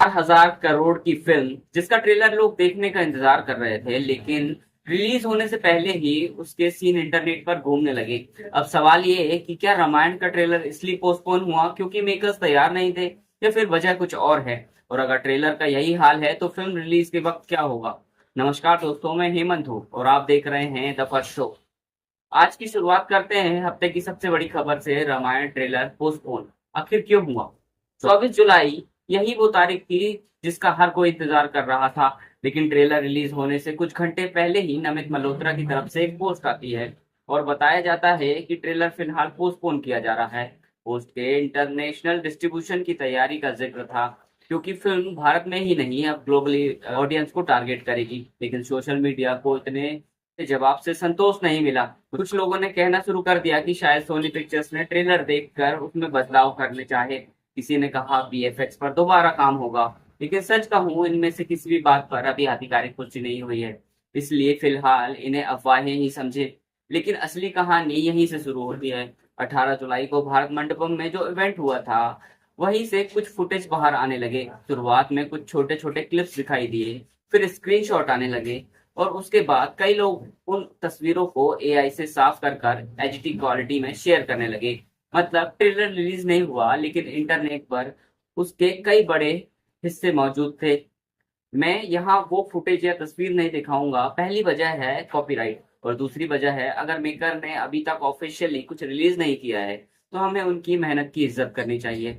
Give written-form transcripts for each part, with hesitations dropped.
4,000 करोड़ की फिल्म जिसका ट्रेलर लोग देखने का इंतजार कर रहे थे, लेकिन रिलीज होने से पहले ही उसके सीन इंटरनेट पर घूमने लगे। अब सवाल ये है कि क्या रामायण का ट्रेलर इसलिए पोस्टपोन हुआ क्योंकि मेकर्स तैयार नहीं थे, या फिर वजह कुछ और है? और अगर ट्रेलर का यही हाल है तो फिल्म रिलीज के वक्त क्या होगा? नमस्कार दोस्तों, मैं हेमंत हूँ और आप देख रहे हैं द फर्स्ट शो। आज की शुरुआत करते हैं हफ्ते की सबसे बड़ी खबर से। रामायण ट्रेलर पोस्टपोन आखिर क्यों हुआ? 24 जुलाई, यही वो तारीख थी जिसका हर कोई इंतजार कर रहा था। लेकिन ट्रेलर रिलीज होने से कुछ घंटे पहले ही नमित मल्होत्रा की तरफ से एक पोस्ट आती है और बताया जाता है कि ट्रेलर फिलहाल पोस्टपोन किया जा रहा है। पोस्ट के इंटरनेशनल डिस्ट्रीब्यूशन की तैयारी का जिक्र था, क्योंकि फिल्म भारत में ही नहीं अब ग्लोबली ऑडियंस को टारगेट करेगी। लेकिन सोशल मीडिया को इतने जवाब से संतोष नहीं मिला। कुछ लोगों ने कहना शुरू कर दिया कि शायद सोनी पिक्चर्स ने ट्रेलर देखकर उसमें बदलाव करने चाहे। किसी ने कहा वीएफएक्स पर दोबारा काम होगा। लेकिन सच कहूं, इनमें से किसी भी बात पर अभी आधिकारिक पुष्टि नहीं हुई है, इसलिए फिलहाल इन्हें अफवाहें ही समझे। लेकिन असली कहानी यहीं से शुरू होती है। 18 जुलाई को भारत मंडपम में जो इवेंट हुआ था, वहीं से कुछ फुटेज बाहर आने लगे। शुरुआत में कुछ छोटे छोटे क्लिप्स दिखाई दिए, फिर स्क्रीनशॉट आने लगे, और उसके बाद कई लोग उन तस्वीरों को एआई से साफ कर कर एचडी क्वालिटी में शेयर करने लगे। मतलब ट्रेलर रिलीज नहीं हुआ, लेकिन इंटरनेट पर उसके कई बड़े हिस्से मौजूद थे। मैं यहाँ वो फुटेज या तस्वीर नहीं दिखाऊंगा। पहली वजह है कॉपीराइट, और दूसरी वजह है अगर मेकर ने अभी तक ऑफिशियली कुछ रिलीज नहीं किया है तो हमें उनकी मेहनत की इज्जत करनी चाहिए।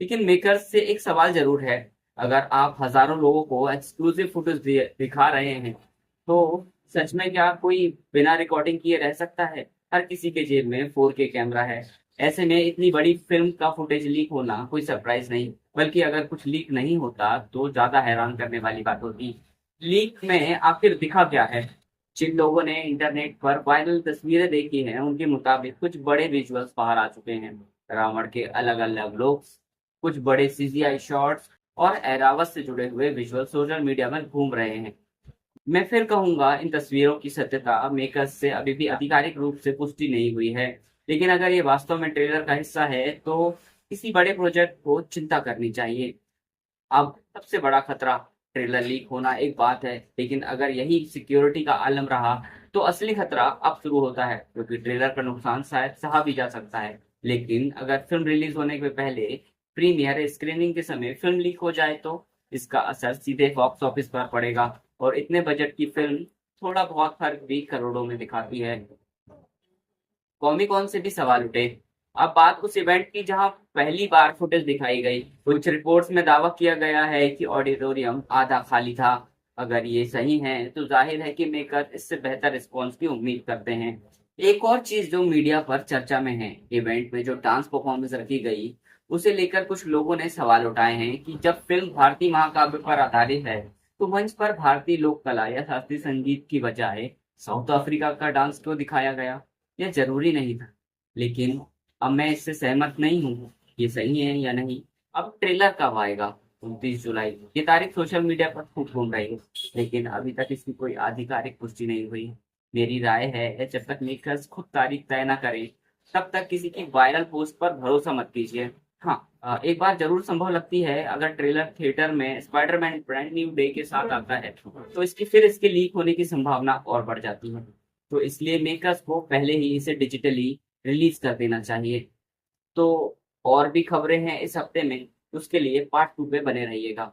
लेकिन मेकर्स से एक सवाल जरूर है। अगर आप हजारों लोगों को एक्सक्लूसिव फुटेज दिखा रहे हैं, तो सच में क्या कोई बिना रिकॉर्डिंग किए रह सकता है? हर किसी के जेब में 4K कैमरा है। ऐसे में इतनी बड़ी फिल्म का फुटेज लीक होना कोई सरप्राइज नहीं, बल्कि अगर कुछ लीक नहीं होता तो ज्यादा हैरान करने वाली बात होती। लीक में आखिर दिखा क्या है? जिन लोगों ने इंटरनेट पर वायरल तस्वीरें देखी हैं, उनके मुताबिक कुछ बड़े विजुअल्स बाहर आ चुके हैं। रावण के अलग अलग लुक्स, कुछ बड़े सीजीआई शॉट्स और एरावत से जुड़े हुए विजुअल सोशल मीडिया में घूम रहे हैं। मैं फिर कहूंगा, इन तस्वीरों की सत्यता मेकर्स से अभी भी आधिकारिक रूप से पुष्टि नहीं हुई है। लेकिन अगर ये वास्तव में ट्रेलर का हिस्सा है तो किसी बड़े प्रोजेक्ट को चिंता करनी चाहिए। अब सबसे बड़ा खतरा, ट्रेलर लीक होना एक बात है, लेकिन अगर यही सिक्योरिटी का आलम रहा तो असली खतरा अब शुरू होता है, क्योंकि ट्रेलर का नुकसान शायद सहा भी जा सकता है। लेकिन अगर फिल्म रिलीज होने के पहले प्रीमियर स्क्रीनिंग के समय फिल्म लीक हो जाए तो इसका असर सीधे बॉक्स ऑफिस पर पड़ेगा। और इतने बजट की फिल्म थोड़ा बहुत फर्क भी करोड़ों में दिखाती है। कॉमिकॉन से भी सवाल उठे। अब बात उस इवेंट की जहां पहली बार फुटेज दिखाई गई। कुछ रिपोर्ट्स में दावा किया गया है कि ऑडिटोरियम आधा खाली था। अगर ये सही है तो जाहिर है कि मेकर इससे बेहतर रिस्पॉन्स की उम्मीद करते हैं। एक और चीज जो मीडिया पर चर्चा में है, इवेंट में जो डांस परफॉर्मेंस रखी गई, उसे लेकर कुछ लोगों ने सवाल उठाए हैं कि जब फिल्म भारतीय महाकाव्य पर आधारित है तो मंच पर भारतीय लोक कला या शास्त्रीय संगीत की बजाय साउथ अफ्रीका का डांस क्यों दिखाया गया? यह जरूरी नहीं था। लेकिन अब मैं इससे सहमत नहीं हूँ। ये सही है या नहीं, अब ट्रेलर कब आएगा? 29 जुलाई, ये तारीख सोशल मीडिया पर खूब घूम रही है, लेकिन अभी तक इसकी कोई आधिकारिक पुष्टि नहीं हुई। मेरी राय है, जब तक मेकर्स खुद तारीख तय न करें, तब तक किसी की वायरल पोस्ट पर भरोसा मत कीजिए। हाँ, एक बार जरूर संभव लगती है। अगर ट्रेलर थिएटर में स्पाइडरमैन ब्रांड न्यू डे के साथ आता है तो इसके लीक होने की संभावना और बढ़ जाती है। तो इसलिए मेकर्स को पहले ही इसे डिजिटली रिलीज कर देना चाहिए। तो और भी खबरें हैं इस हफ्ते में, उसके लिए पार्ट 2 पे बने रहिएगा।